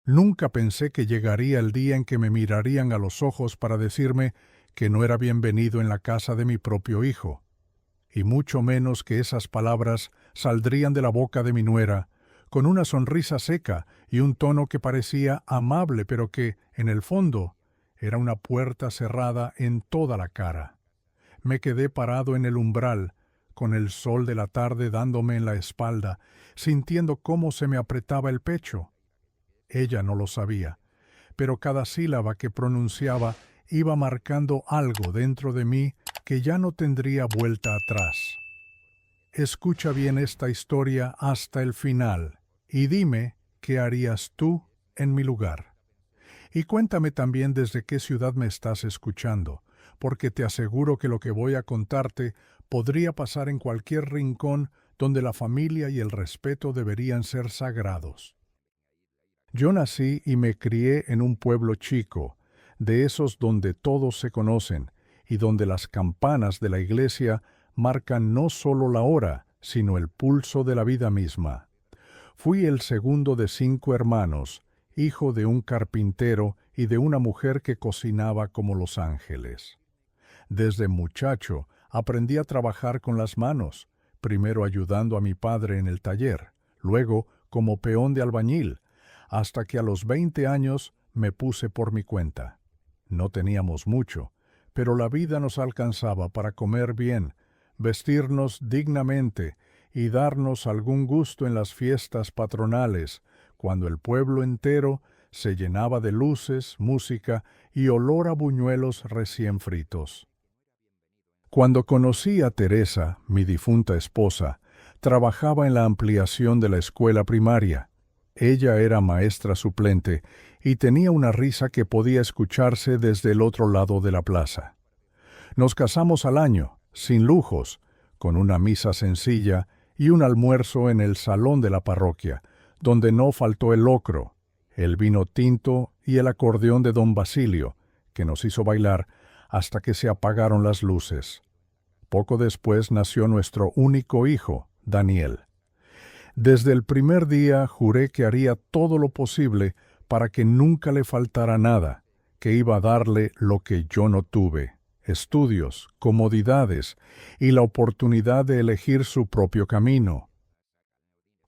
Nunca pensé que llegaría el día en que me mirarían a los ojos para decirme que no era bienvenido en la casa de mi propio hijo, y mucho menos que esas palabras saldrían de la boca de mi nuera, con una sonrisa seca y un tono que parecía amable, pero que, en el fondo, era una puerta cerrada en toda la cara. Me quedé parado en el umbral, con el sol de la tarde dándome en la espalda, sintiendo cómo se me apretaba el pecho. Ella no lo sabía, pero cada sílaba que pronunciaba iba marcando algo dentro de mí que ya no tendría vuelta atrás. Escucha bien esta historia hasta el final y dime qué harías tú en mi lugar. Y cuéntame también desde qué ciudad me estás escuchando, porque te aseguro que lo que voy a contarte podría pasar en cualquier rincón donde la familia y el respeto deberían ser sagrados. Yo nací y me crié en un pueblo chico, de esos donde todos se conocen y donde las campanas de la iglesia marcan no solo la hora, sino el pulso de la vida misma. Fui el segundo de 5 hermanos, hijo de un carpintero y de una mujer que cocinaba como los ángeles. Desde muchacho aprendí a trabajar con las manos, primero ayudando a mi padre en el taller, luego como peón de albañil, hasta que a los 20 años me puse por mi cuenta. No teníamos mucho, pero la vida nos alcanzaba para comer bien, vestirnos dignamente y darnos algún gusto en las fiestas patronales, cuando el pueblo entero se llenaba de luces, música y olor a buñuelos recién fritos. Cuando conocí a Teresa, mi difunta esposa, trabajaba en la ampliación de la escuela primaria. Ella era maestra suplente y tenía una risa que podía escucharse desde el otro lado de la plaza. Nos casamos al año, sin lujos, con una misa sencilla y un almuerzo en el salón de la parroquia, donde no faltó el locro, el vino tinto y el acordeón de don Basilio, que nos hizo bailar hasta que se apagaron las luces. Poco después nació nuestro único hijo, Daniel. Desde el primer día juré que haría todo lo posible para que nunca le faltara nada, que iba a darle lo que yo no tuve: estudios, comodidades y la oportunidad de elegir su propio camino.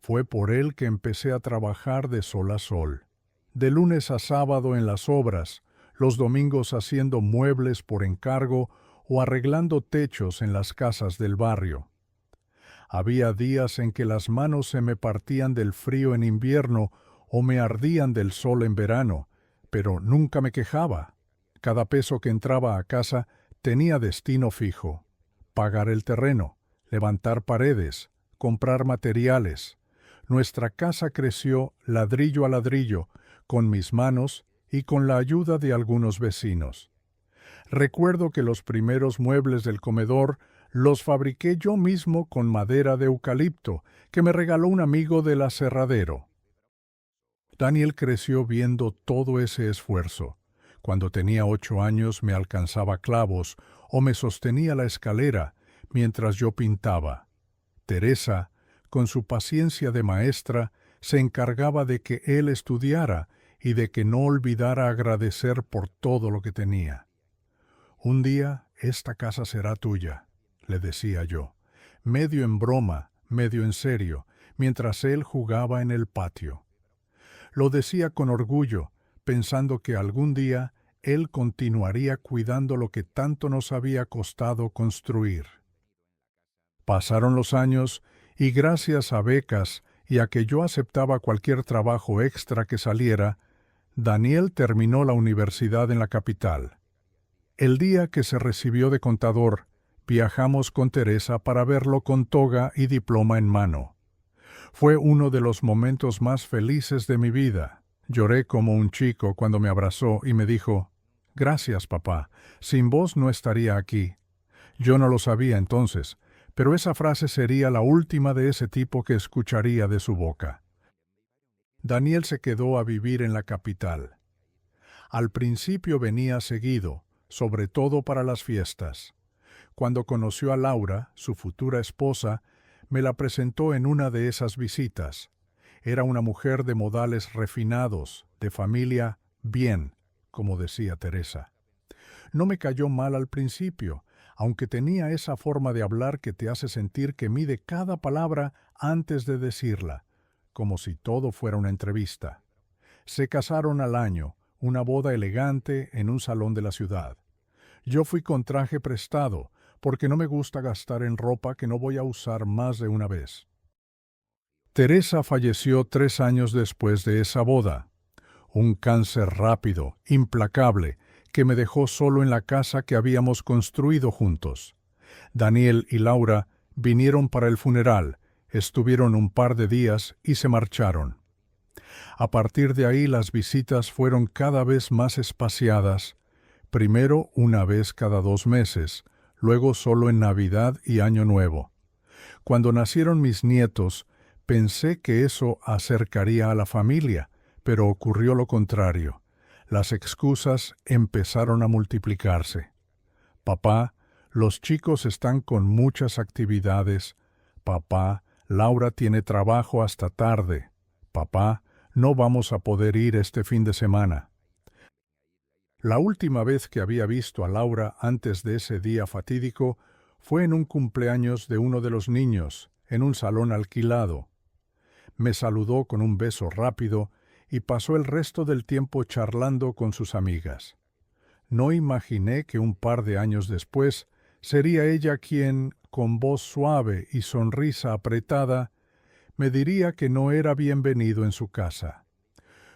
Fue por él que empecé a trabajar de sol a sol, de lunes a sábado en las obras, los domingos haciendo muebles por encargo o arreglando techos en las casas del barrio. Había días en que las manos se me partían del frío en invierno o me ardían del sol en verano, pero nunca me quejaba. Cada peso que entraba a casa tenía destino fijo: pagar el terreno, levantar paredes, comprar materiales. Nuestra casa creció ladrillo a ladrillo, con mis manos y con la ayuda de algunos vecinos. Recuerdo que los primeros muebles del comedor los fabriqué yo mismo con madera de eucalipto, que me regaló un amigo del aserradero. Daniel creció viendo todo ese esfuerzo. Cuando tenía 8 años me alcanzaba clavos o me sostenía la escalera mientras yo pintaba. Teresa, con su paciencia de maestra, se encargaba de que él estudiara y de que no olvidara agradecer por todo lo que tenía. «Un día esta casa será tuya», le decía yo, medio en broma, medio en serio, mientras él jugaba en el patio. Lo decía con orgullo, pensando que algún día él continuaría cuidando lo que tanto nos había costado construir. Pasaron los años y gracias a becas y a que yo aceptaba cualquier trabajo extra que saliera, Daniel terminó la universidad en la capital. El día que se recibió de contador, viajamos con Teresa para verlo con toga y diploma en mano. Fue uno de los momentos más felices de mi vida. Lloré como un chico cuando me abrazó y me dijo: «Gracias, papá. Sin vos no estaría aquí». Yo no lo sabía entonces, pero esa frase sería la última de ese tipo que escucharía de su boca. Daniel se quedó a vivir en la capital. Al principio venía seguido, sobre todo para las fiestas. Cuando conoció a Laura, su futura esposa, me la presentó en una de esas visitas. Era una mujer de modales refinados, de familia bien, como decía Teresa. No me cayó mal al principio, aunque tenía esa forma de hablar que te hace sentir que mide cada palabra antes de decirla, como si todo fuera una entrevista. Se casaron al año, una boda elegante en un salón de la ciudad. Yo fui con traje prestado, porque no me gusta gastar en ropa que no voy a usar más de una vez. Teresa falleció 3 años después de esa boda. Un cáncer rápido, implacable, que me dejó solo en la casa que habíamos construido juntos. Daniel y Laura vinieron para el funeral, estuvieron un par de días y se marcharon. A partir de ahí las visitas fueron cada vez más espaciadas, primero una vez cada 2 meses, luego solo en Navidad y Año Nuevo. Cuando nacieron mis nietos, pensé que eso acercaría a la familia, pero ocurrió lo contrario. Las excusas empezaron a multiplicarse. Papá, los chicos están con muchas actividades. Papá, Laura tiene trabajo hasta tarde. Papá, no vamos a poder ir este fin de semana. La última vez que había visto a Laura antes de ese día fatídico fue en un cumpleaños de uno de los niños, en un salón alquilado. Me saludó con un beso rápido y pasó el resto del tiempo charlando con sus amigas. No imaginé que un par de años después sería ella quien, con voz suave y sonrisa apretada, me diría que no era bienvenido en su casa.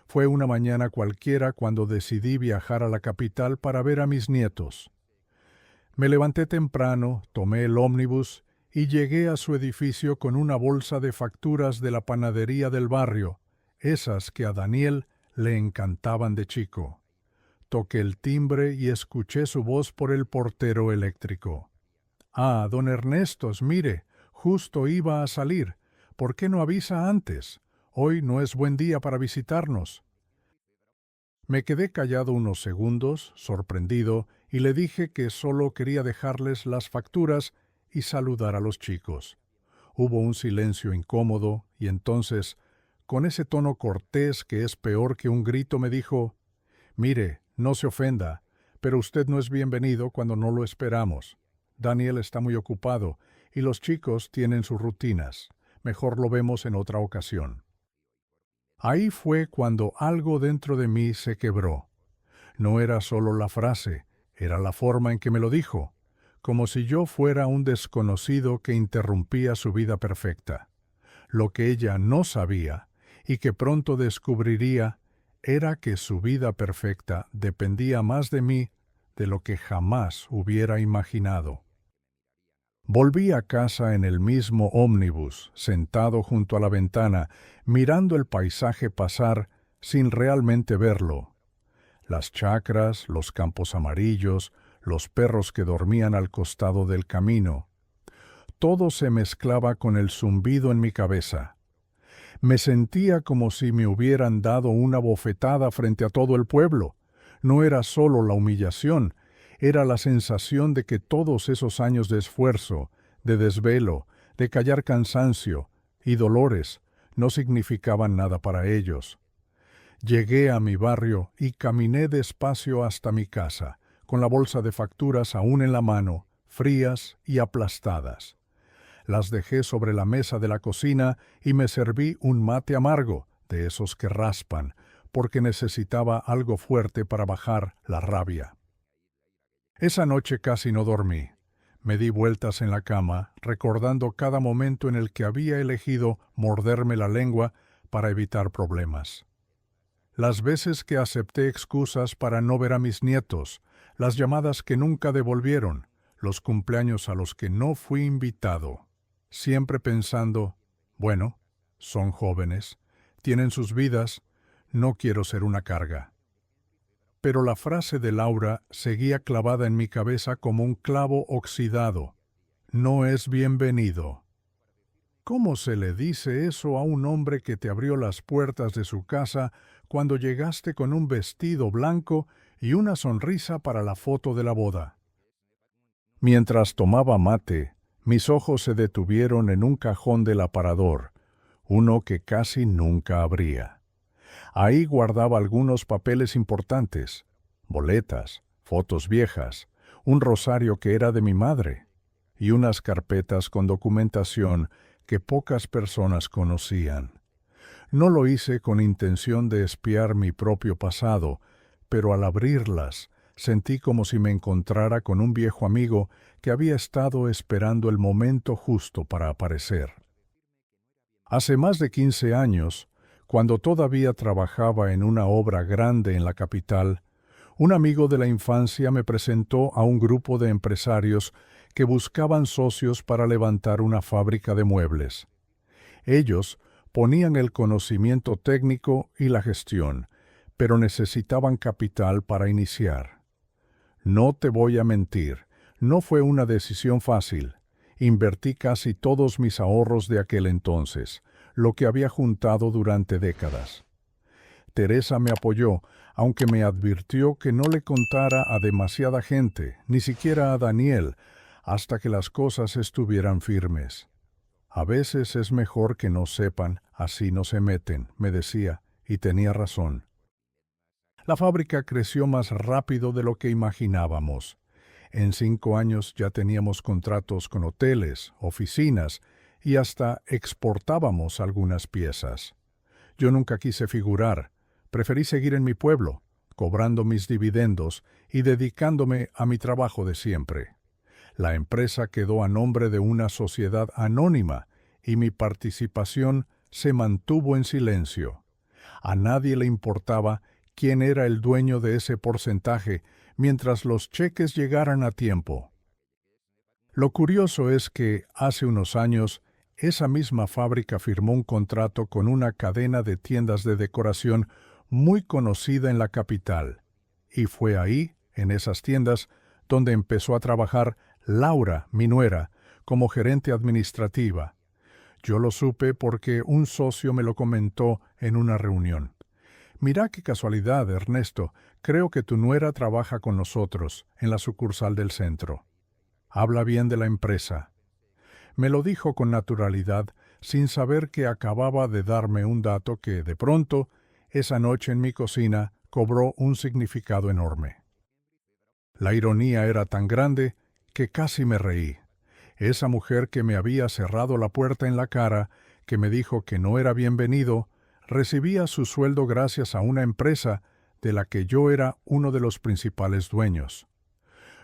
Fue una mañana cualquiera cuando decidí viajar a la capital para ver a mis nietos. Me levanté temprano, tomé el ómnibus y llegué a su edificio con una bolsa de facturas de la panadería del barrio, esas que a Daniel le encantaban de chico. Toqué el timbre y escuché su voz por el portero eléctrico. «Ah, don Ernestos, mire, justo iba a salir. ¿Por qué no avisa antes? Hoy no es buen día para visitarnos». Me quedé callado unos segundos, sorprendido, y le dije que solo quería dejarles las facturas y saludar a los chicos. Hubo un silencio incómodo y entonces, con ese tono cortés que es peor que un grito, me dijo: «Mire, no se ofenda, pero usted no es bienvenido cuando no lo esperamos. Daniel está muy ocupado y los chicos tienen sus rutinas. Mejor lo vemos en otra ocasión». Ahí fue cuando algo dentro de mí se quebró. No era solo la frase, era la forma en que me lo dijo, como si yo fuera un desconocido que interrumpía su vida perfecta. Lo que ella no sabía, y que pronto descubriría, era que su vida perfecta dependía más de mí de lo que jamás hubiera imaginado. Volví a casa en el mismo ómnibus, sentado junto a la ventana, mirando el paisaje pasar sin realmente verlo. Las chacras, los campos amarillos, los perros que dormían al costado del camino. Todo se mezclaba con el zumbido en mi cabeza. Me sentía como si me hubieran dado una bofetada frente a todo el pueblo. No era solo la humillación, era la sensación de que todos esos años de esfuerzo, de desvelo, de callar cansancio y dolores no significaban nada para ellos. Llegué a mi barrio y caminé despacio hasta mi casa, con la bolsa de facturas aún en la mano, frías y aplastadas. Las dejé sobre la mesa de la cocina y me serví un mate amargo, de esos que raspan, porque necesitaba algo fuerte para bajar la rabia. Esa noche casi no dormí. Me di vueltas en la cama, recordando cada momento en el que había elegido morderme la lengua para evitar problemas. Las veces que acepté excusas para no ver a mis nietos, las llamadas que nunca devolvieron, los cumpleaños a los que no fui invitado, siempre pensando, bueno, son jóvenes, tienen sus vidas, no quiero ser una carga. Pero la frase de Laura seguía clavada en mi cabeza como un clavo oxidado. No es bienvenido. ¿Cómo se le dice eso a un hombre que te abrió las puertas de su casa cuando llegaste con un vestido blanco y una sonrisa para la foto de la boda? Mientras tomaba mate, mis ojos se detuvieron en un cajón del aparador, uno que casi nunca abría. Ahí guardaba algunos papeles importantes, boletas, fotos viejas, un rosario que era de mi madre y unas carpetas con documentación que pocas personas conocían. No lo hice con intención de espiar mi propio pasado, pero al abrirlas sentí como si me encontrara con un viejo amigo que había estado esperando el momento justo para aparecer. Hace más de 15 años, cuando todavía trabajaba en una obra grande en la capital, un amigo de la infancia me presentó a un grupo de empresarios que buscaban socios para levantar una fábrica de muebles. Ellos ponían el conocimiento técnico y la gestión, pero necesitaban capital para iniciar. No te voy a mentir, no fue una decisión fácil. Invertí casi todos mis ahorros de aquel entonces, lo que había juntado durante décadas. Teresa me apoyó, aunque me advirtió que no le contara a demasiada gente, ni siquiera a Daniel, hasta que las cosas estuvieran firmes. A veces es mejor que no sepan, así no se meten, me decía, y tenía razón. La fábrica creció más rápido de lo que imaginábamos. En 5 años ya teníamos contratos con hoteles, oficinas y hasta exportábamos algunas piezas. Yo nunca quise figurar, preferí seguir en mi pueblo, cobrando mis dividendos y dedicándome a mi trabajo de siempre. La empresa quedó a nombre de una sociedad anónima y mi participación se mantuvo en silencio. A nadie le importaba quién era el dueño de ese porcentaje mientras los cheques llegaran a tiempo. Lo curioso es que, hace unos años, esa misma fábrica firmó un contrato con una cadena de tiendas de decoración muy conocida en la capital, y fue ahí, en esas tiendas, donde empezó a trabajar Laura, mi nuera, como gerente administrativa. Yo lo supe porque un socio me lo comentó en una reunión. Mira qué casualidad, Ernesto, creo que tu nuera trabaja con nosotros, en la sucursal del centro. Habla bien de la empresa. Me lo dijo con naturalidad, sin saber que acababa de darme un dato que, de pronto, esa noche en mi cocina, cobró un significado enorme. La ironía era tan grande que casi me reí. Esa mujer que me había cerrado la puerta en la cara, que me dijo que no era bienvenido, recibía su sueldo gracias a una empresa de la que yo era uno de los principales dueños.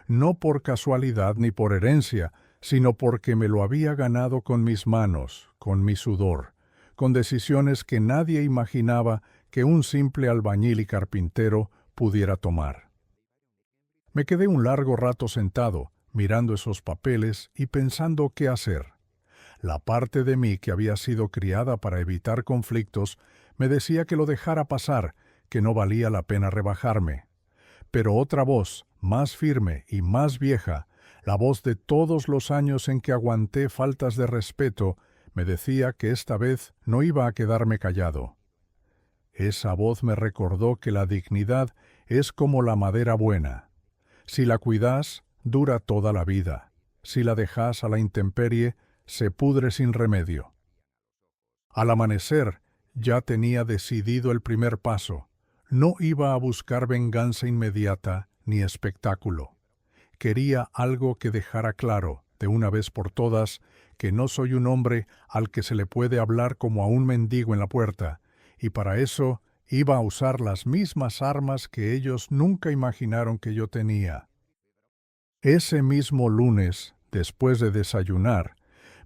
No por casualidad ni por herencia, sino porque me lo había ganado con mis manos, con mi sudor, con decisiones que nadie imaginaba que un simple albañil y carpintero pudiera tomar. Me quedé un largo rato sentado, mirando esos papeles y pensando qué hacer. La parte de mí que había sido criada para evitar conflictos me decía que lo dejara pasar, que no valía la pena rebajarme. Pero otra voz, más firme y más vieja, la voz de todos los años en que aguanté faltas de respeto, me decía que esta vez no iba a quedarme callado. Esa voz me recordó que la dignidad es como la madera buena. Si la cuidas, dura toda la vida. Si la dejas a la intemperie, se pudre sin remedio. Al amanecer, ya tenía decidido el primer paso. No iba a buscar venganza inmediata ni espectáculo. Quería algo que dejara claro, de una vez por todas, que no soy un hombre al que se le puede hablar como a un mendigo en la puerta, y para eso iba a usar las mismas armas que ellos nunca imaginaron que yo tenía. Ese mismo lunes, después de desayunar,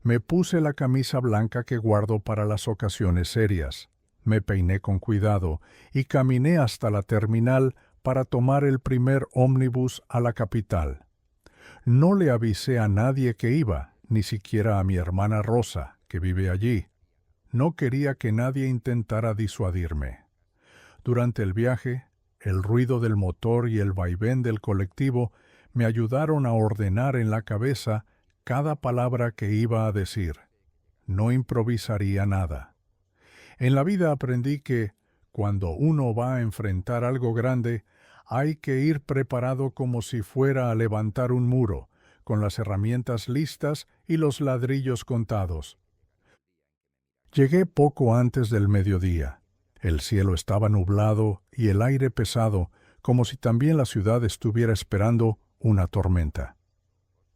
me puse la camisa blanca que guardo para las ocasiones serias. Me peiné con cuidado y caminé hasta la terminal para tomar el primer ómnibus a la capital. No le avisé a nadie que iba, ni siquiera a mi hermana Rosa, que vive allí. No quería que nadie intentara disuadirme. Durante el viaje, el ruido del motor y el vaivén del colectivo me ayudaron a ordenar en la cabeza cada palabra que iba a decir. No improvisaría nada. En la vida aprendí que, cuando uno va a enfrentar algo grande, hay que ir preparado como si fuera a levantar un muro, con las herramientas listas y los ladrillos contados. Llegué poco antes del mediodía. El cielo estaba nublado y el aire pesado, como si también la ciudad estuviera esperando una tormenta.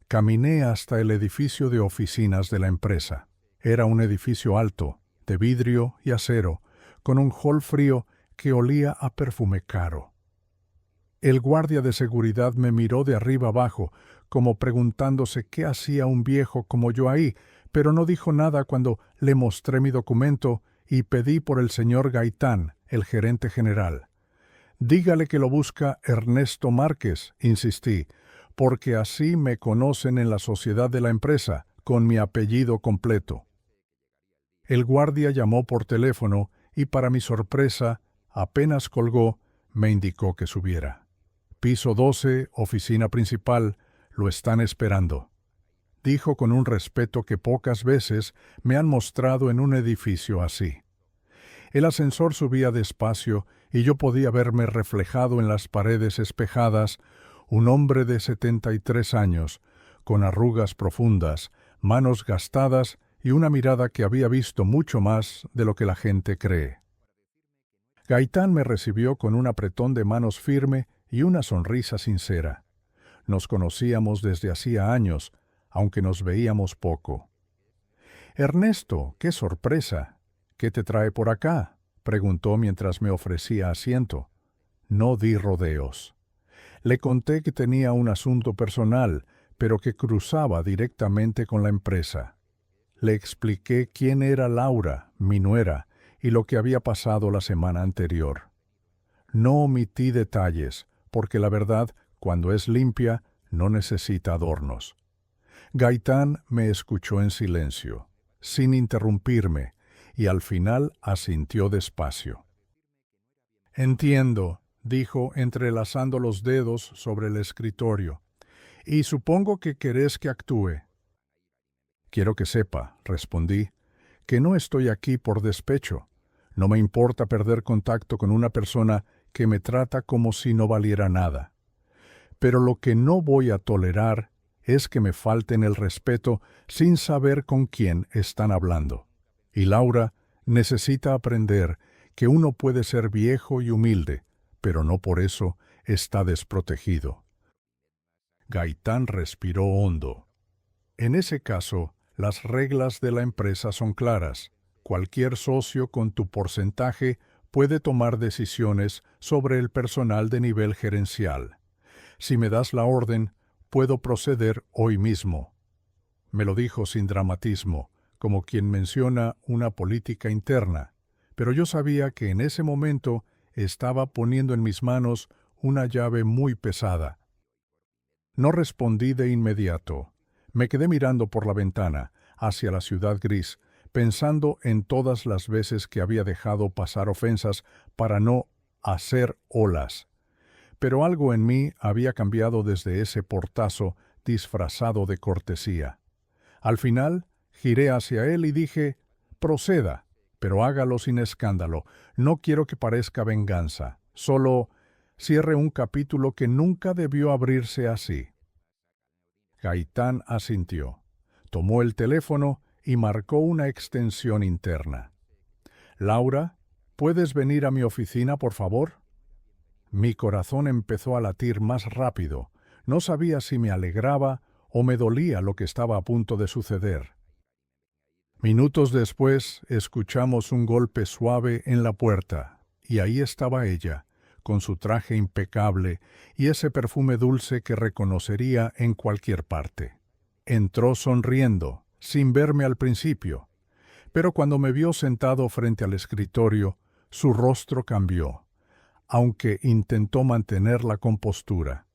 Caminé hasta el edificio de oficinas de la empresa. Era un edificio alto, de vidrio y acero, con un hall frío que olía a perfume caro. El guardia de seguridad me miró de arriba abajo, como preguntándose qué hacía un viejo como yo ahí, pero no dijo nada cuando le mostré mi documento y pedí por el señor Gaitán, el gerente general. Dígale que lo busca Ernesto Márquez, insistí, porque así me conocen en la sociedad de la empresa, con mi apellido completo. El guardia llamó por teléfono y, para mi sorpresa, apenas colgó, me indicó que subiera. Piso 12, oficina principal, lo están esperando. Dijo con un respeto que pocas veces me han mostrado en un edificio así. El ascensor subía despacio y yo podía verme reflejado en las paredes espejadas, un hombre de 73 años, con arrugas profundas, manos gastadas y una mirada que había visto mucho más de lo que la gente cree. Gaitán me recibió con un apretón de manos firme y una sonrisa sincera. Nos conocíamos desde hacía años, aunque nos veíamos poco. «Ernesto, qué sorpresa. ¿Qué te trae por acá?», preguntó mientras me ofrecía asiento. No di rodeos. Le conté que tenía un asunto personal, pero que cruzaba directamente con la empresa. Le expliqué quién era Laura, mi nuera, y lo que había pasado la semana anterior. No omití detalles, porque la verdad, cuando es limpia, no necesita adornos. Gaitán me escuchó en silencio, sin interrumpirme, y al final asintió despacio. «Entiendo», dijo entrelazando los dedos sobre el escritorio, «y supongo que querés que actúe». «Quiero que sepa», respondí, «que no estoy aquí por despecho. No me importa perder contacto con una persona que me trata como si no valiera nada. Pero lo que no voy a tolerar es que me falten el respeto sin saber con quién están hablando. Y Laura necesita aprender que uno puede ser viejo y humilde, pero no por eso está desprotegido». Gaitán respiró hondo. «En ese caso, las reglas de la empresa son claras. Cualquier socio con tu porcentaje puede tomar decisiones sobre el personal de nivel gerencial. Si me das la orden, puedo proceder hoy mismo». Me lo dijo sin dramatismo, como quien menciona una política interna, pero yo sabía que en ese momento estaba poniendo en mis manos una llave muy pesada. No respondí de inmediato. Me quedé mirando por la ventana, hacia la ciudad gris, pensando en todas las veces que había dejado pasar ofensas para no hacer olas. Pero algo en mí había cambiado desde ese portazo disfrazado de cortesía. Al final, giré hacia él y dije, «Proceda, pero hágalo sin escándalo. No quiero que parezca venganza. Solo cierre un capítulo que nunca debió abrirse así». Gaitán asintió. Tomó el teléfono y marcó una extensión interna. «Laura, ¿puedes venir a mi oficina, por favor?». Mi corazón empezó a latir más rápido. No sabía si me alegraba o me dolía lo que estaba a punto de suceder. Minutos después escuchamos un golpe suave en la puerta, y ahí estaba ella, con su traje impecable y ese perfume dulce que reconocería en cualquier parte. Entró sonriendo, sin verme al principio, pero cuando me vio sentado frente al escritorio, su rostro cambió, aunque intentó mantener la compostura.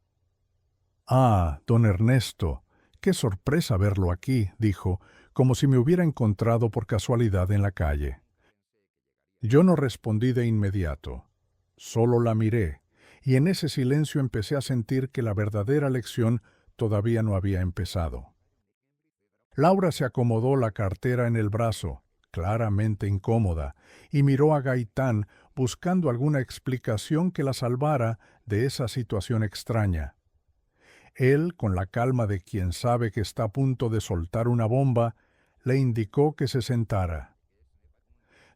«Ah, don Ernesto, qué sorpresa verlo aquí», dijo, como si me hubiera encontrado por casualidad en la calle. Yo no respondí de inmediato. Solo la miré, y en ese silencio empecé a sentir que la verdadera lección todavía no había empezado. Laura se acomodó la cartera en el brazo, claramente incómoda, y miró a Gaitán buscando alguna explicación que la salvara de esa situación extraña. Él, con la calma de quien sabe que está a punto de soltar una bomba, le indicó que se sentara.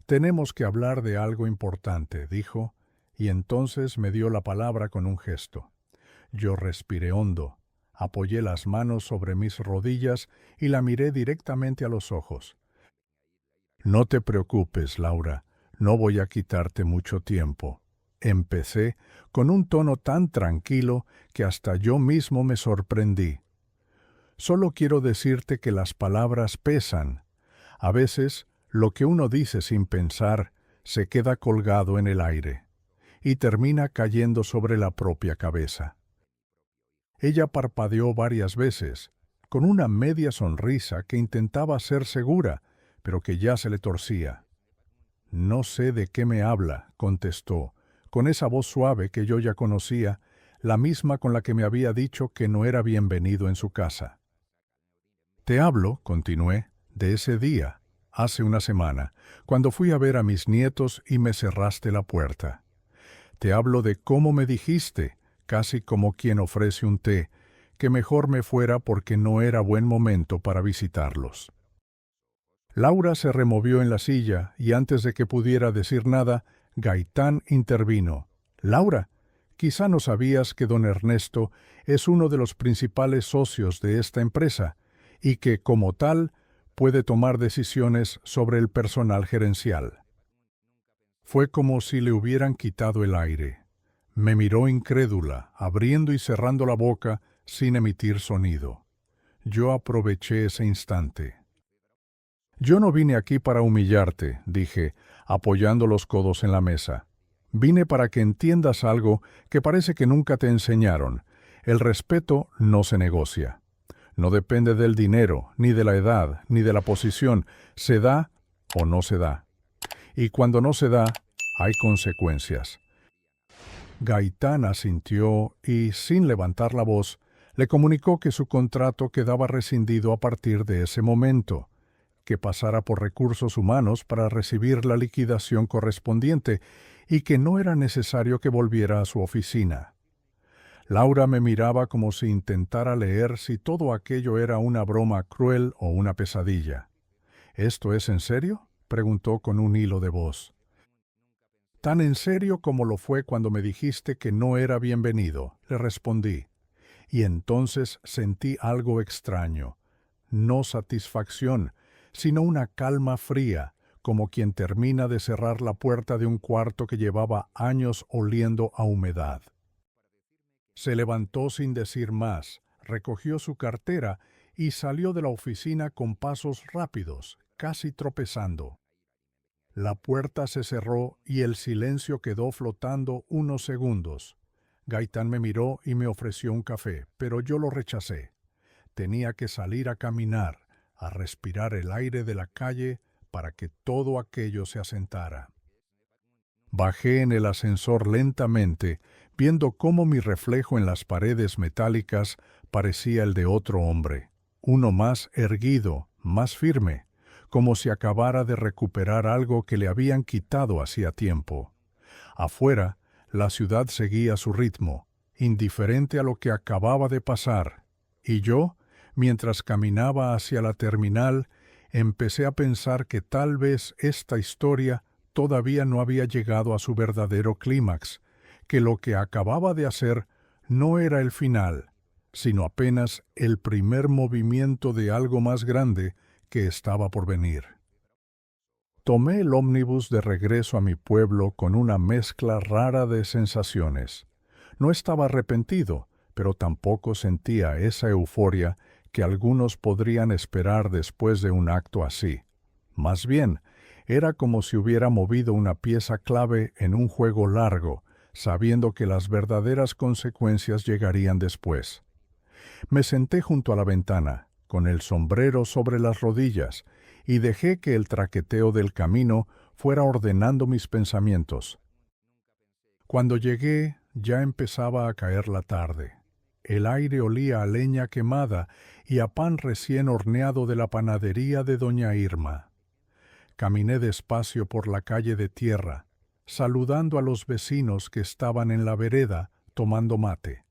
Tenemos que hablar de algo importante, dijo, y entonces me dio la palabra con un gesto. Yo respiré hondo, apoyé las manos sobre mis rodillas y la miré directamente a los ojos. No te preocupes, Laura, no voy a quitarte mucho tiempo. Empecé con un tono tan tranquilo que hasta yo mismo me sorprendí. Solo quiero decirte que las palabras pesan. A veces, lo que uno dice sin pensar se queda colgado en el aire y termina cayendo sobre la propia cabeza. Ella parpadeó varias veces, con una media sonrisa que intentaba ser segura, pero que ya se le torcía. No sé de qué me habla, contestó, con esa voz suave que yo ya conocía, la misma con la que me había dicho que no era bienvenido en su casa. Te hablo, continué, de ese día, hace una semana, cuando fui a ver a mis nietos y me cerraste la puerta. Te hablo de cómo me dijiste, casi como quien ofrece un té, que mejor me fuera porque no era buen momento para visitarlos. Laura se removió en la silla y antes de que pudiera decir nada, Gaitán intervino. Laura, quizá no sabías que don Ernesto es uno de los principales socios de esta empresa y que, como tal, puede tomar decisiones sobre el personal gerencial. Fue como si le hubieran quitado el aire. Me miró incrédula, abriendo y cerrando la boca sin emitir sonido. Yo aproveché ese instante. Yo no vine aquí para humillarte, dije, apoyando los codos en la mesa. Vine para que entiendas algo que parece que nunca te enseñaron. El respeto no se negocia. No depende del dinero, ni de la edad, ni de la posición. Se da o no se da. Y cuando no se da, hay consecuencias. Gaitán asintió y, sin levantar la voz, le comunicó que su contrato quedaba rescindido a partir de ese momento, que pasara por recursos humanos para recibir la liquidación correspondiente y que no era necesario que volviera a su oficina. Laura me miraba como si intentara leer si todo aquello era una broma cruel o una pesadilla. ¿Esto es en serio?, preguntó con un hilo de voz. Tan en serio como lo fue cuando me dijiste que no era bienvenido, le respondí. Y entonces sentí algo extraño, no satisfacción, sino una calma fría, como quien termina de cerrar la puerta de un cuarto que llevaba años oliendo a humedad. Se levantó sin decir más, recogió su cartera y salió de la oficina con pasos rápidos, casi tropezando. La puerta se cerró y el silencio quedó flotando unos segundos. Gaitán me miró y me ofreció un café, pero yo lo rechacé. Tenía que salir a caminar, a respirar el aire de la calle para que todo aquello se asentara. Bajé en el ascensor lentamente, viendo cómo mi reflejo en las paredes metálicas parecía el de otro hombre, uno más erguido, más firme, como si acabara de recuperar algo que le habían quitado hacía tiempo. Afuera, la ciudad seguía su ritmo, indiferente a lo que acababa de pasar, y yo, mientras caminaba hacia la terminal, empecé a pensar que tal vez esta historia todavía no había llegado a su verdadero clímax, que lo que acababa de hacer no era el final, sino apenas el primer movimiento de algo más grande que estaba por venir. Tomé el ómnibus de regreso a mi pueblo con una mezcla rara de sensaciones. No estaba arrepentido, pero tampoco sentía esa euforia que algunos podrían esperar después de un acto así. Más bien, era como si hubiera movido una pieza clave en un juego largo, sabiendo que las verdaderas consecuencias llegarían después. Me senté junto a la ventana, con el sombrero sobre las rodillas, y dejé que el traqueteo del camino fuera ordenando mis pensamientos. Cuando llegué, ya empezaba a caer la tarde. El aire olía a leña quemada y a pan recién horneado de la panadería de doña Irma. Caminé despacio por la calle de tierra, saludando a los vecinos que estaban en la vereda tomando mate.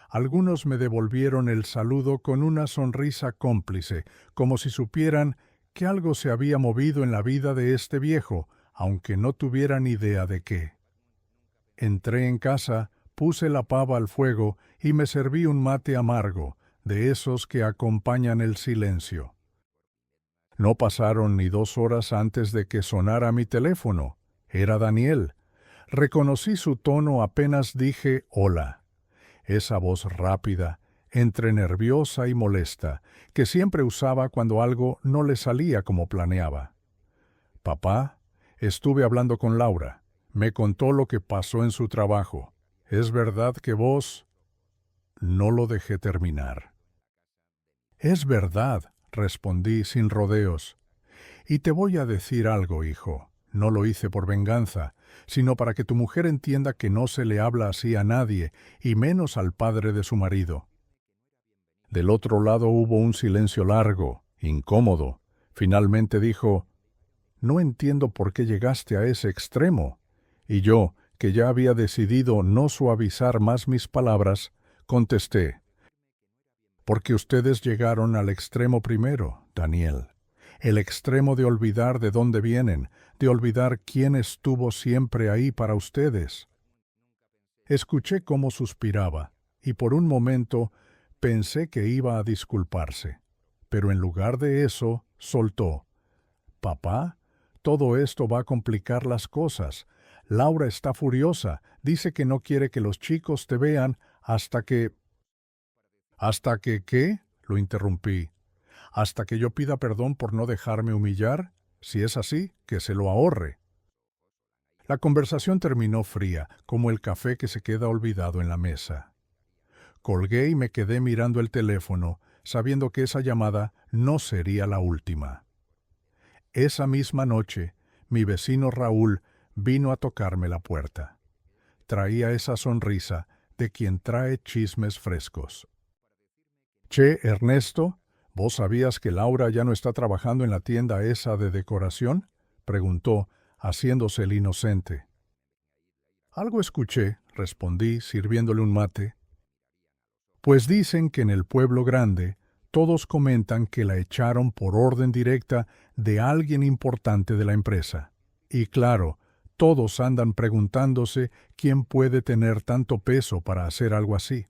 Algunos me devolvieron el saludo con una sonrisa cómplice, como si supieran que algo se había movido en la vida de este viejo, aunque no tuviera ni idea de qué. Entré en casa, puse la pava al fuego y me serví un mate amargo, de esos que acompañan el silencio. No pasaron ni 2 horas antes de que sonara mi teléfono. Era Daniel. Reconocí su tono apenas dije hola. Esa voz rápida, entre nerviosa y molesta, que siempre usaba cuando algo no le salía como planeaba. Papá, estuve hablando con Laura. Me contó lo que pasó en su trabajo. ¿Es verdad que vos...? No lo dejé terminar. Es verdad, respondí sin rodeos. Y te voy a decir algo, hijo. No lo hice por venganza, sino para que tu mujer entienda que no se le habla así a nadie, y menos al padre de su marido. Del otro lado hubo un silencio largo, incómodo. Finalmente dijo, «No entiendo por qué llegaste a ese extremo». Y yo, que ya había decidido no suavizar más mis palabras, contesté, «Porque ustedes llegaron al extremo primero, Daniel. El extremo de olvidar de dónde vienen, de olvidar quién estuvo siempre ahí para ustedes». Escuché cómo suspiraba, y por un momento pensé que iba a disculparse. Pero en lugar de eso, soltó. «Papá, todo esto va a complicar las cosas. Laura está furiosa, dice que no quiere que los chicos te vean hasta que...» «¿Hasta que qué?», lo interrumpí. «¿Hasta que yo pida perdón por no dejarme humillar? Si es así, que se lo ahorre». La conversación terminó fría, como el café que se queda olvidado en la mesa. Colgué y me quedé mirando el teléfono, sabiendo que esa llamada no sería la última. Esa misma noche, mi vecino Raúl vino a tocarme la puerta. Traía esa sonrisa de quien trae chismes frescos. «Che, Ernesto, ¿vos sabías que Laura ya no está trabajando en la tienda esa de decoración?», preguntó, haciéndose el inocente. «Algo escuché», respondí, sirviéndole un mate. «Pues dicen que en el pueblo grande todos comentan que la echaron por orden directa de alguien importante de la empresa. Y claro, todos andan preguntándose quién puede tener tanto peso para hacer algo así».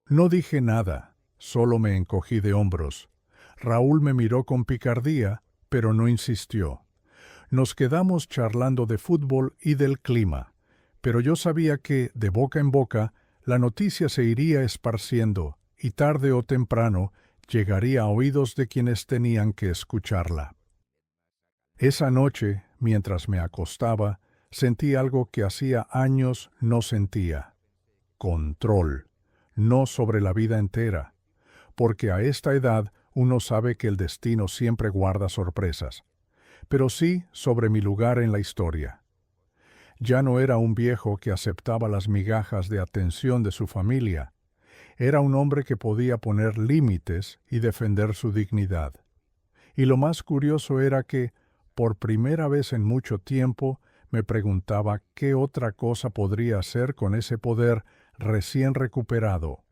No dije nada, solo me encogí de hombros. Raúl me miró con picardía, pero no insistió. Nos quedamos charlando de fútbol y del clima, pero yo sabía que, de boca en boca, la noticia se iría esparciendo y tarde o temprano llegaría a oídos de quienes tenían que escucharla. Esa noche, mientras me acostaba, sentí algo que hacía años no sentía. Control, no sobre la vida entera, porque a esta edad uno sabe que el destino siempre guarda sorpresas, pero sí sobre mi lugar en la historia. Ya no era un viejo que aceptaba las migajas de atención de su familia. Era un hombre que podía poner límites y defender su dignidad. Y lo más curioso era que, por primera vez en mucho tiempo, me preguntaba qué otra cosa podría hacer con ese poder recién recuperado.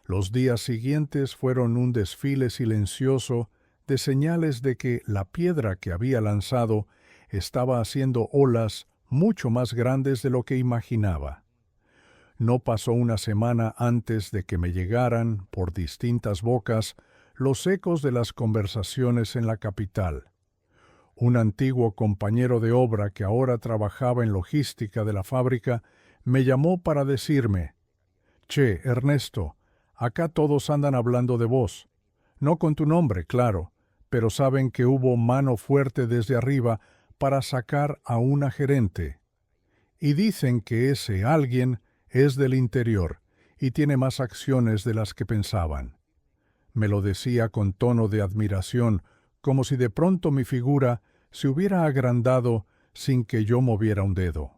Los días siguientes fueron un desfile silencioso de señales de que la piedra que había lanzado estaba haciendo olas mucho más grandes de lo que imaginaba. No pasó una semana antes de que me llegaran, por distintas bocas, los ecos de las conversaciones en la capital. Un antiguo compañero de obra que ahora trabajaba en logística de la fábrica me llamó para decirme: «Che, Ernesto, acá todos andan hablando de vos. No con tu nombre, claro, pero saben que hubo mano fuerte desde arriba para sacar a una gerente. Y dicen que ese alguien es del interior y tiene más acciones de las que pensaban». Me lo decía con tono de admiración, como si de pronto mi figura se hubiera agrandado sin que yo moviera un dedo.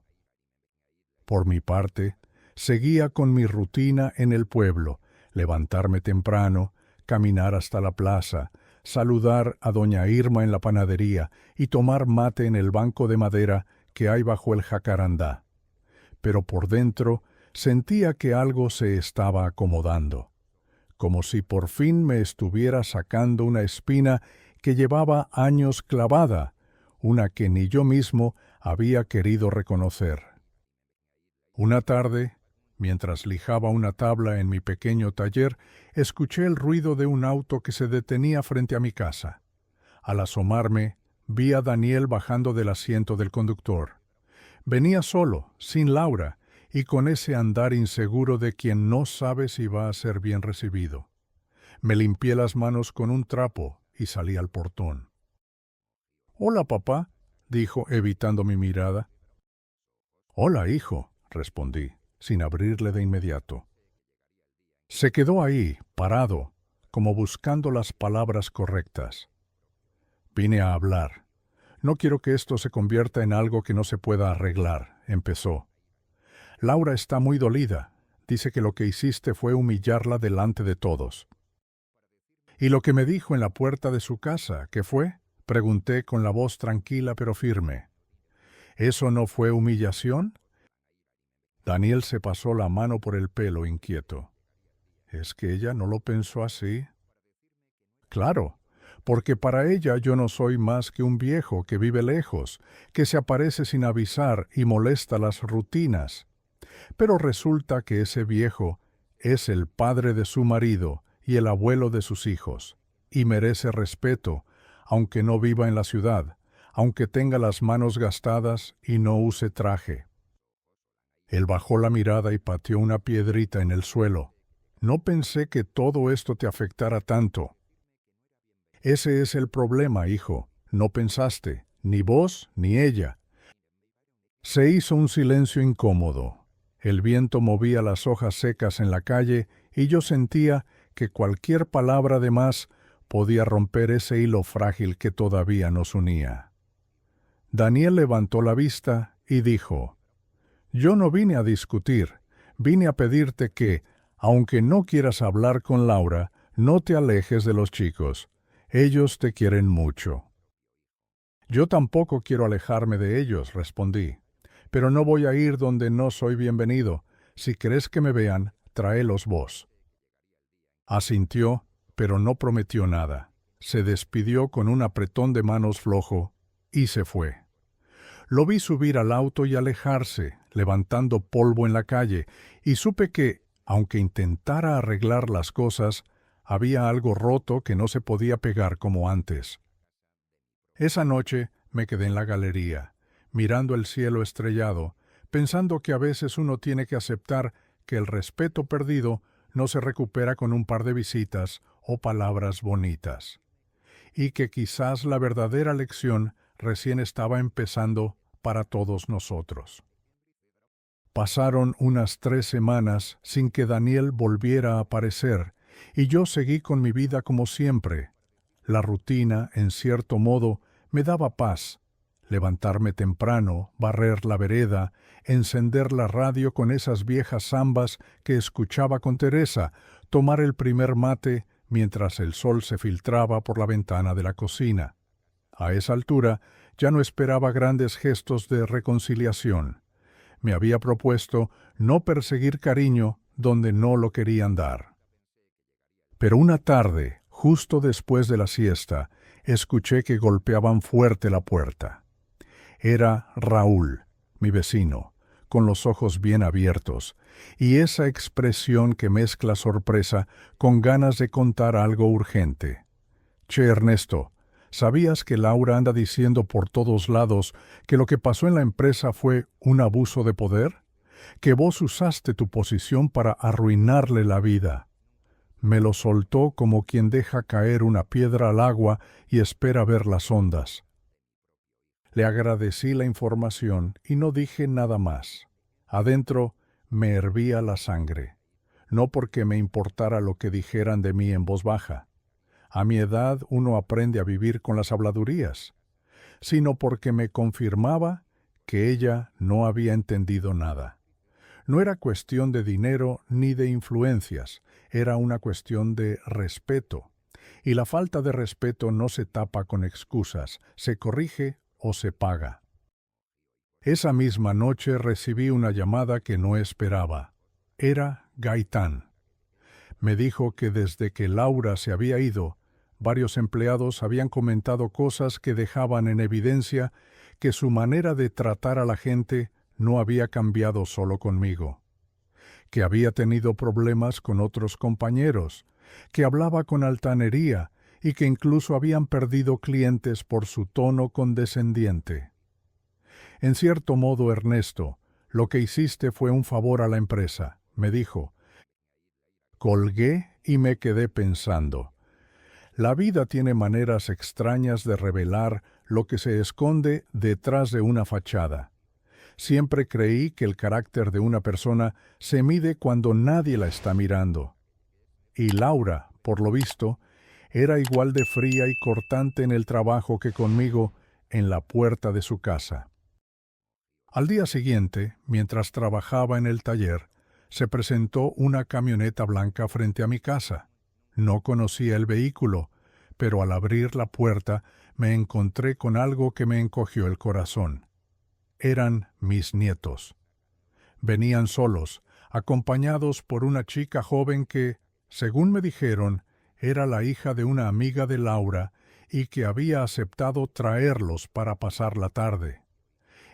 Por mi parte, seguía con mi rutina en el pueblo: levantarme temprano, caminar hasta la plaza, saludar a doña Irma en la panadería y tomar mate en el banco de madera que hay bajo el jacarandá. Pero por dentro sentía que algo se estaba acomodando, como si por fin me estuviera sacando una espina que llevaba años clavada, una que ni yo mismo había querido reconocer. Una tarde, mientras lijaba una tabla en mi pequeño taller, escuché el ruido de un auto que se detenía frente a mi casa. Al asomarme, vi a Daniel bajando del asiento del conductor. Venía solo, sin Laura, y con ese andar inseguro de quien no sabe si va a ser bien recibido. Me limpié las manos con un trapo y salí al portón. «Hola, papá», dijo, evitando mi mirada. «Hola, hijo», respondí, sin abrirle de inmediato. Se quedó ahí, parado, como buscando las palabras correctas. «Vine a hablar. No quiero que esto se convierta en algo que no se pueda arreglar», empezó. «Laura está muy dolida. Dice que lo que hiciste fue humillarla delante de todos». «¿Y lo que me dijo en la puerta de su casa, qué fue?», pregunté con la voz tranquila pero firme. «¿Eso no fue humillación?». Daniel se pasó la mano por el pelo, inquieto. «¿Es que ella no lo pensó así?». «Claro, porque para ella yo no soy más que un viejo que vive lejos, que se aparece sin avisar y molesta las rutinas. Pero resulta que ese viejo es el padre de su marido y el abuelo de sus hijos, y merece respeto, aunque no viva en la ciudad, aunque tenga las manos gastadas y no use traje». Él bajó la mirada y pateó una piedrita en el suelo. «No pensé que todo esto te afectara tanto». «Ese es el problema, hijo. No pensaste, ni vos ni ella». Se hizo un silencio incómodo. El viento movía las hojas secas en la calle y yo sentía que cualquier palabra de más podía romper ese hilo frágil que todavía nos unía. Daniel levantó la vista y dijo: «Yo no vine a discutir, vine a pedirte que, aunque no quieras hablar con Laura, no te alejes de los chicos. Ellos te quieren mucho». «Yo tampoco quiero alejarme de ellos», respondí, «pero no voy a ir donde no soy bienvenido. Si querés que me vean, tráelos vos». Asintió, pero no prometió nada. Se despidió con un apretón de manos flojo y se fue. Lo vi subir al auto y alejarse, levantando polvo en la calle, y supe que, aunque intentara arreglar las cosas, había algo roto que no se podía pegar como antes. Esa noche me quedé en la galería, mirando el cielo estrellado, pensando que a veces uno tiene que aceptar que el respeto perdido no se recupera con un par de visitas o palabras bonitas, y que quizás la verdadera lección recién estaba empezando para todos nosotros. Pasaron unas 3 semanas sin que Daniel volviera a aparecer, y yo seguí con mi vida como siempre. La rutina, en cierto modo, me daba paz. Levantarme temprano, barrer la vereda, encender la radio con esas viejas zambas que escuchaba con Teresa, tomar el primer mate mientras el sol se filtraba por la ventana de la cocina. A esa altura ya no esperaba grandes gestos de reconciliación. Me había propuesto no perseguir cariño donde no lo querían dar. Pero una tarde, justo después de la siesta, escuché que golpeaban fuerte la puerta. Era Raúl, mi vecino, con los ojos bien abiertos, y esa expresión que mezcla sorpresa con ganas de contar algo urgente. «Che, Ernesto, ¿sabías que Laura anda diciendo por todos lados que lo que pasó en la empresa fue un abuso de poder? Que vos usaste tu posición para arruinarle la vida». Me lo soltó como quien deja caer una piedra al agua y espera ver las ondas. Le agradecí la información y no dije nada más. Adentro me hervía la sangre, no porque me importara lo que dijeran de mí en voz baja. A mi edad uno aprende a vivir con las habladurías, sino porque me confirmaba que ella no había entendido nada. No era cuestión de dinero ni de influencias, era una cuestión de respeto. Y la falta de respeto no se tapa con excusas, se corrige o se paga. Esa misma noche recibí una llamada que no esperaba. Era Gaitán. Me dijo que desde que Laura se había ido, varios empleados habían comentado cosas que dejaban en evidencia que su manera de tratar a la gente no había cambiado solo conmigo, que había tenido problemas con otros compañeros, que hablaba con altanería y que incluso habían perdido clientes por su tono condescendiente. En cierto modo, Ernesto, lo que hiciste fue un favor a la empresa, me dijo. Colgué y me quedé pensando. La vida tiene maneras extrañas de revelar lo que se esconde detrás de una fachada. Siempre creí que el carácter de una persona se mide cuando nadie la está mirando. Y Laura, por lo visto, era igual de fría y cortante en el trabajo que conmigo en la puerta de su casa. Al día siguiente, mientras trabajaba en el taller, se presentó una camioneta blanca frente a mi casa. No conocía el vehículo, pero al abrir la puerta me encontré con algo que me encogió el corazón. Eran mis nietos. Venían solos, acompañados por una chica joven que, según me dijeron, era la hija de una amiga de Laura y que había aceptado traerlos para pasar la tarde.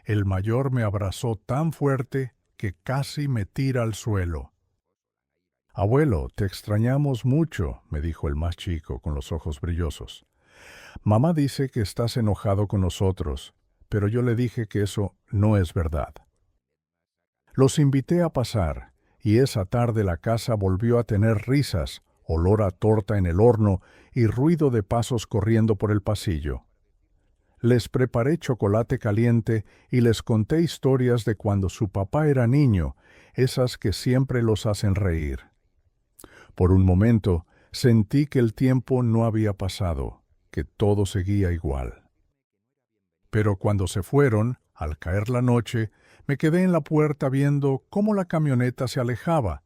El mayor me abrazó tan fuerte que casi me tira al suelo. «Abuelo, te extrañamos mucho», me dijo el más chico con los ojos brillosos. «Mamá dice que estás enojado con nosotros, pero yo le dije que eso no es verdad». Los invité a pasar, y esa tarde la casa volvió a tener risas, olor a torta en el horno y ruido de pasos corriendo por el pasillo. Les preparé chocolate caliente y les conté historias de cuando su papá era niño, esas que siempre los hacen reír. Por un momento sentí que el tiempo no había pasado, que todo seguía igual. Pero cuando se fueron, al caer la noche, me quedé en la puerta viendo cómo la camioneta se alejaba,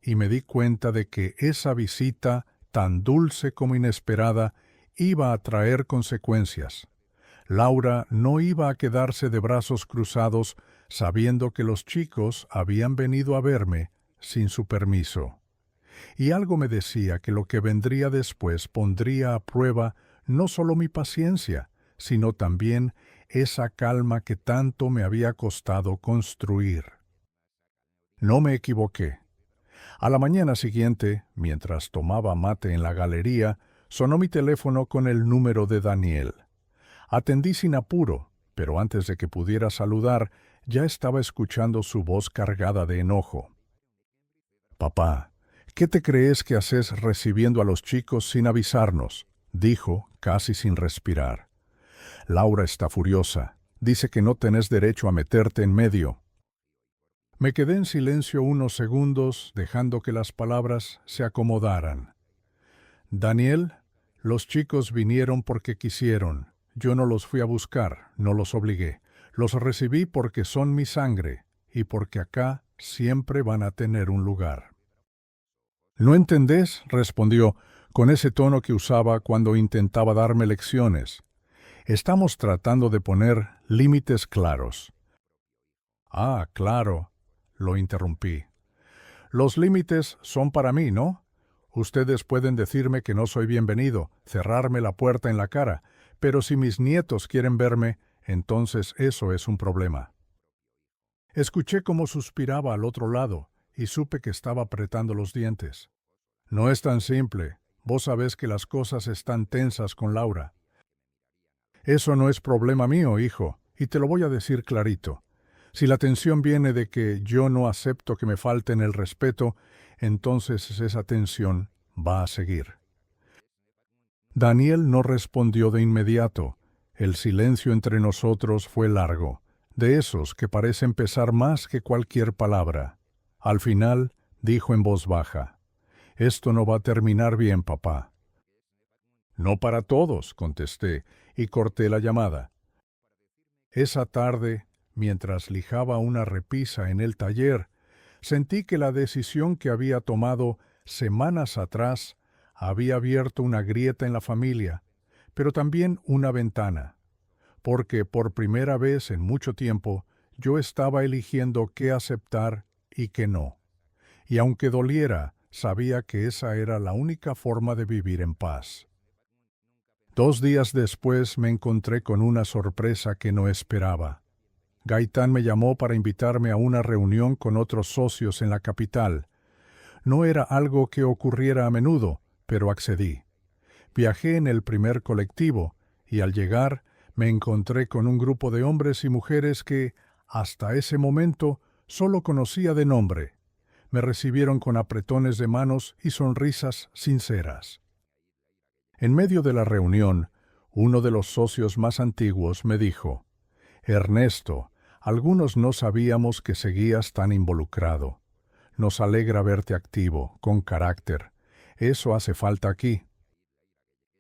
y me di cuenta de que esa visita, tan dulce como inesperada, iba a traer consecuencias. Laura no iba a quedarse de brazos cruzados sabiendo que los chicos habían venido a verme sin su permiso. Y algo me decía que lo que vendría después pondría a prueba no solo mi paciencia, sino también esa calma que tanto me había costado construir. No me equivoqué. A la mañana siguiente, mientras tomaba mate en la galería, sonó mi teléfono con el número de Daniel. Atendí sin apuro, pero antes de que pudiera saludar, ya estaba escuchando su voz cargada de enojo. «Papá, ¿qué te crees que haces recibiendo a los chicos sin avisarnos?», dijo, casi sin respirar. «Laura está furiosa. Dice que no tenés derecho a meterte en medio». Me quedé en silencio unos segundos, dejando que las palabras se acomodaran. «Daniel, los chicos vinieron porque quisieron. Yo no los fui a buscar, no los obligué. Los recibí porque son mi sangre y porque acá siempre van a tener un lugar». «¿No entendés?», respondió, con ese tono que usaba cuando intentaba darme lecciones. «Estamos tratando de poner límites claros». «Ah, claro», lo interrumpí. «Los límites son para mí, ¿no? Ustedes pueden decirme que no soy bienvenido, cerrarme la puerta en la cara, pero si mis nietos quieren verme, entonces eso es un problema». Escuché cómo suspiraba al otro lado y supe que estaba apretando los dientes. «No es tan simple. Vos sabés que las cosas están tensas con Laura». «Eso no es problema mío, hijo, y te lo voy a decir clarito. Si la tensión viene de que yo no acepto que me falten el respeto, entonces esa tensión va a seguir». Daniel no respondió de inmediato. El silencio entre nosotros fue largo, de esos que parecen pesar más que cualquier palabra. Al final, dijo en voz baja: «Esto no va a terminar bien, papá». «No para todos», contesté, y corté la llamada. Esa tarde, mientras lijaba una repisa en el taller, sentí que la decisión que había tomado semanas atrás había abierto una grieta en la familia, pero también una ventana, porque por primera vez en mucho tiempo yo estaba eligiendo qué aceptar y qué no. Y aunque doliera, sabía que esa era la única forma de vivir en paz. 2 días después me encontré con una sorpresa que no esperaba. Gaitán me llamó para invitarme a una reunión con otros socios en la capital. No era algo que ocurriera a menudo, pero accedí. Viajé en el primer colectivo y al llegar me encontré con un grupo de hombres y mujeres que, hasta ese momento, solo conocía de nombre. Me recibieron con apretones de manos y sonrisas sinceras. En medio de la reunión, uno de los socios más antiguos me dijo: «Ernesto, algunos no sabíamos que seguías tan involucrado. Nos alegra verte activo, con carácter. Eso hace falta aquí».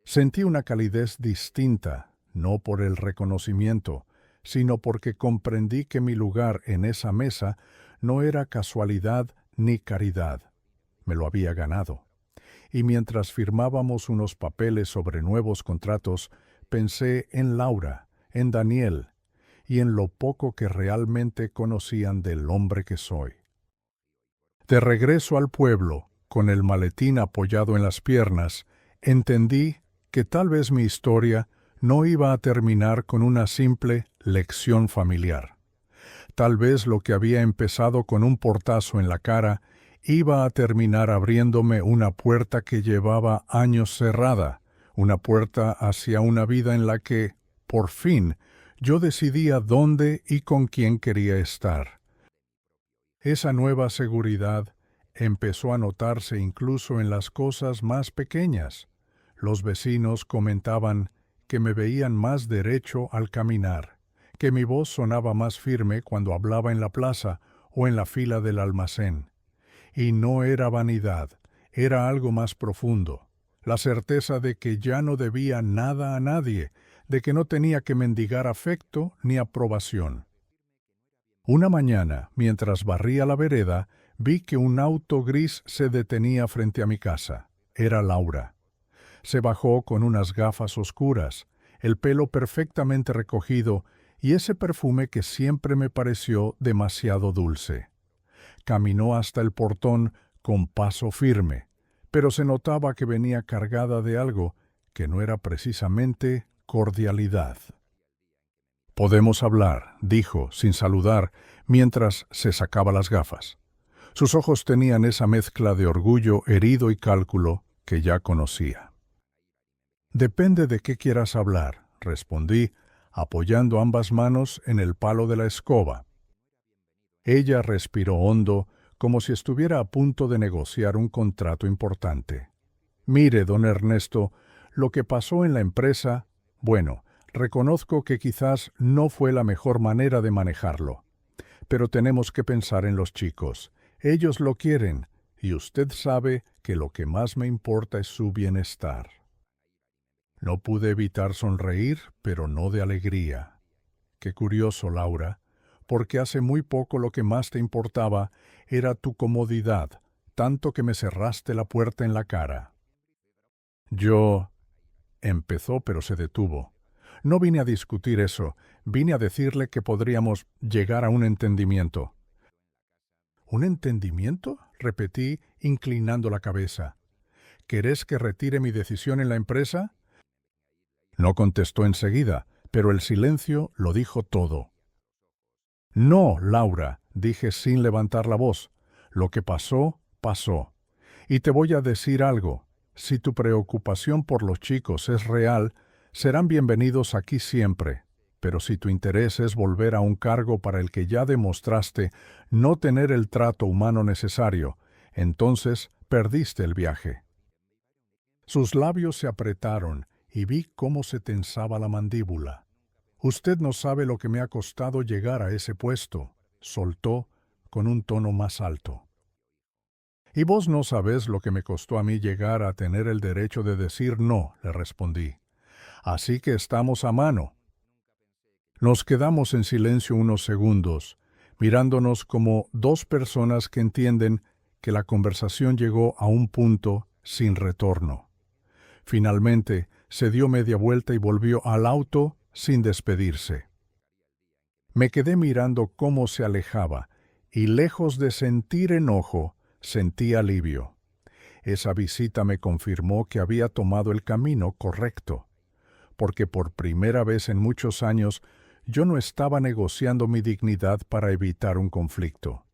Sentí una calidez distinta, no por el reconocimiento, sino porque comprendí que mi lugar en esa mesa no era casualidad ni caridad. Me lo había ganado. Y mientras firmábamos unos papeles sobre nuevos contratos, pensé en Laura, en Daniel, y en lo poco que realmente conocían del hombre que soy. De regreso al pueblo, con el maletín apoyado en las piernas, entendí que tal vez mi historia no iba a terminar con una simple lección familiar. Tal vez lo que había empezado con un portazo en la cara iba a terminar abriéndome una puerta que llevaba años cerrada, una puerta hacia una vida en la que, por fin, yo decidía dónde y con quién quería estar. Esa nueva seguridad empezó a notarse incluso en las cosas más pequeñas. Los vecinos comentaban que me veían más derecho al caminar, que mi voz sonaba más firme cuando hablaba en la plaza o en la fila del almacén. Y no era vanidad, era algo más profundo, la certeza de que ya no debía nada a nadie, de que no tenía que mendigar afecto ni aprobación. Una mañana, mientras barría la vereda, vi que un auto gris se detenía frente a mi casa. Era Laura. Se bajó con unas gafas oscuras, el pelo perfectamente recogido y ese perfume que siempre me pareció demasiado dulce. Caminó hasta el portón con paso firme, pero se notaba que venía cargada de algo que no era precisamente cordialidad. «Podemos hablar», dijo, sin saludar, mientras se sacaba las gafas. Sus ojos tenían esa mezcla de orgullo herido y cálculo que ya conocía. «Depende de qué quieras hablar», respondí, apoyando ambas manos en el palo de la escoba. Ella respiró hondo, como si estuviera a punto de negociar un contrato importante. «Mire, don Ernesto, lo que pasó en la empresa, bueno, reconozco que quizás no fue la mejor manera de manejarlo. Pero tenemos que pensar en los chicos. Ellos lo quieren, y usted sabe que lo que más me importa es su bienestar». No pude evitar sonreír, pero no de alegría. «Qué curioso, Laura, porque hace muy poco lo que más te importaba era tu comodidad, tanto que me cerraste la puerta en la cara». «Yo...» empezó, pero se detuvo. «No vine a discutir eso, vine a decirle que podríamos llegar a un entendimiento». «¿Un entendimiento?», repetí, inclinando la cabeza. «¿Querés que retire mi decisión en la empresa?». No contestó enseguida, pero el silencio lo dijo todo. «No, Laura», dije sin levantar la voz. «Lo que pasó, pasó. Y te voy a decir algo. Si tu preocupación por los chicos es real, serán bienvenidos aquí siempre. Pero si tu interés es volver a un cargo para el que ya demostraste no tener el trato humano necesario, entonces perdiste el viaje». Sus labios se apretaron y vi cómo se tensaba la mandíbula. «Usted no sabe lo que me ha costado llegar a ese puesto», soltó con un tono más alto. «Y vos no sabés lo que me costó a mí llegar a tener el derecho de decir no», le respondí. «Así que estamos a mano». Nos quedamos en silencio unos segundos, mirándonos como dos personas que entienden que la conversación llegó a un punto sin retorno. Finalmente, se dio media vuelta y volvió al auto sin despedirse. Me quedé mirando cómo se alejaba, y lejos de sentir enojo, sentí alivio. Esa visita me confirmó que había tomado el camino correcto. porque por primera vez en muchos años yo no estaba negociando mi dignidad para evitar un conflicto.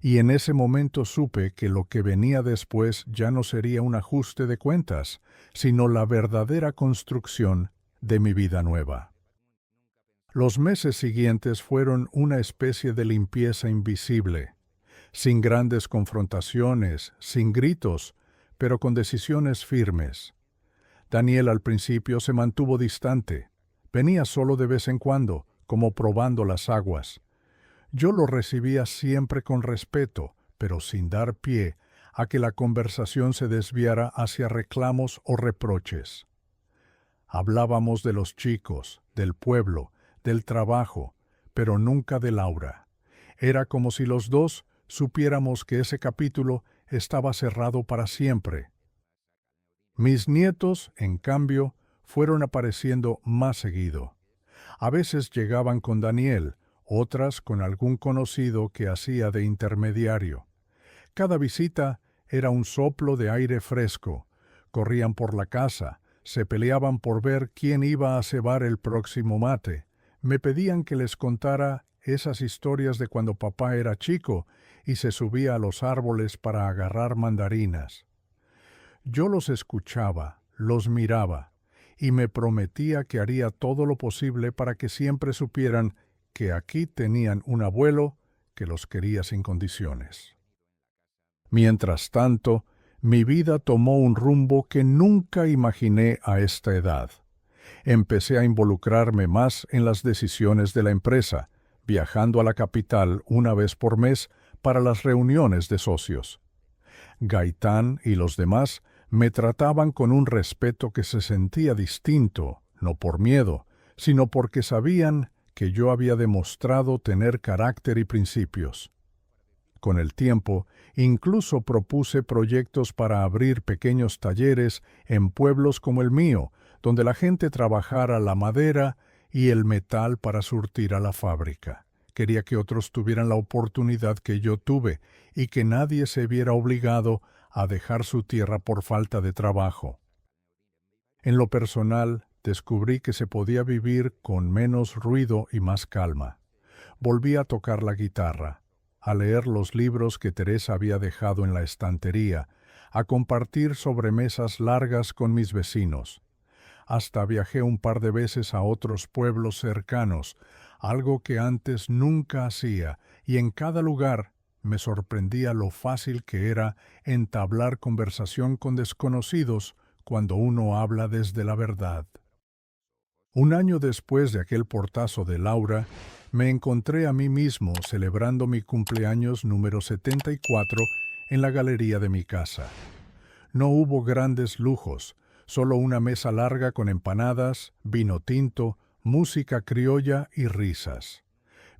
Y en ese momento supe que lo que venía después ya no sería un ajuste de cuentas, sino la verdadera construcción de mi vida nueva. Los meses siguientes fueron una especie de limpieza invisible, sin grandes confrontaciones, sin gritos, pero con decisiones firmes. Daniel al principio se mantuvo distante. Venía solo de vez en cuando, como probando las aguas. Yo lo recibía siempre con respeto, pero sin dar pie a que la conversación se desviara hacia reclamos o reproches. Hablábamos de los chicos, del pueblo, del trabajo, pero nunca de Laura. Era como si los dos supiéramos que ese capítulo estaba cerrado para siempre. Mis nietos, en cambio, fueron apareciendo más seguido. A veces llegaban con Daniel, otras con algún conocido que hacía de intermediario. Cada visita era un soplo de aire fresco. Corrían por la casa, se peleaban por ver quién iba a cebar el próximo mate. Me pedían que les contara esas historias de cuando papá era chico y se subía a los árboles para agarrar mandarinas. Yo los escuchaba, los miraba, y me prometía que haría todo lo posible para que siempre supieran que aquí tenían un abuelo que los quería sin condiciones. Mientras tanto, mi vida tomó un rumbo que nunca imaginé a esta edad. Empecé a involucrarme más en las decisiones de la empresa, viajando a la capital una vez por mes para las reuniones de socios. Gaitán y los demás me trataban con un respeto que se sentía distinto, no por miedo, sino porque sabían que yo había demostrado tener carácter y principios. Con el tiempo, incluso propuse proyectos para abrir pequeños talleres en pueblos como el mío, donde la gente trabajara la madera y el metal para surtir a la fábrica. Quería que otros tuvieran la oportunidad que yo tuve y que nadie se viera obligado a dejar su tierra por falta de trabajo. En lo personal, descubrí que se podía vivir con menos ruido y más calma. Volví a tocar la guitarra, a leer los libros que Teresa había dejado en la estantería, a compartir sobremesas largas con mis vecinos. Hasta viajé un par de veces a otros pueblos cercanos, algo que antes nunca hacía, y en cada lugar me sorprendía lo fácil que era entablar conversación con desconocidos cuando uno habla desde la verdad. Un año después de aquel portazo de Laura, me encontré a mí mismo celebrando mi cumpleaños número 74 en la galería de mi casa. No hubo grandes lujos, solo una mesa larga con empanadas, vino tinto, música criolla y risas.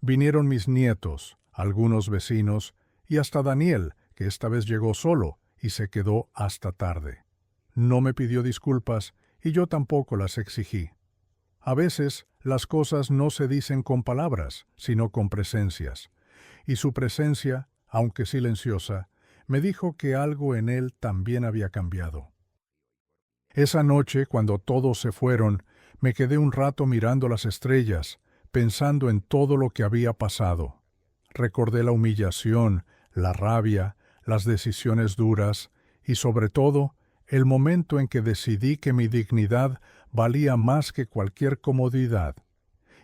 Vinieron mis nietos, algunos vecinos y hasta Daniel, que esta vez llegó solo y se quedó hasta tarde. No me pidió disculpas y yo tampoco las exigí. A veces las cosas no se dicen con palabras, sino con presencias, y su presencia, aunque silenciosa, me dijo que algo en él también había cambiado. Esa noche, cuando todos se fueron, me quedé un rato mirando las estrellas, pensando en todo lo que había pasado. Recordé la humillación, la rabia, las decisiones duras y, sobre todo, el momento en que decidí que mi dignidad valía más que cualquier comodidad,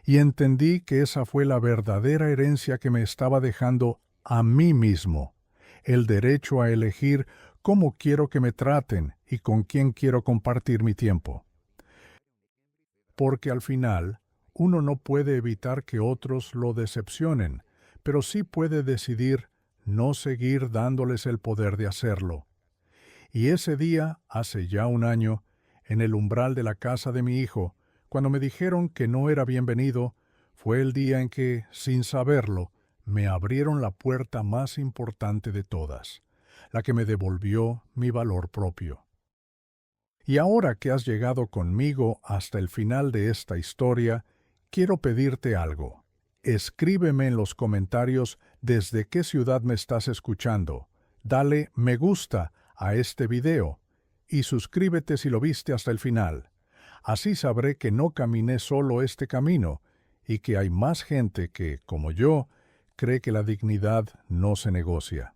y entendí que esa fue la verdadera herencia que me estaba dejando a mí mismo, el derecho a elegir cómo quiero que me traten y con quién quiero compartir mi tiempo. Porque al final, uno no puede evitar que otros lo decepcionen, pero sí puede decidir no seguir dándoles el poder de hacerlo. Y ese día, hace ya un año, en el umbral de la casa de mi hijo, cuando me dijeron que no era bienvenido, fue el día en que, sin saberlo, me abrieron la puerta más importante de todas, la que me devolvió mi valor propio. Y ahora que has llegado conmigo hasta el final de esta historia, quiero pedirte algo. Escríbeme en los comentarios desde qué ciudad me estás escuchando. Dale me gusta a este video y suscríbete si lo viste hasta el final. Así sabré que no caminé solo este camino y que hay más gente que, como yo, cree que la dignidad no se negocia.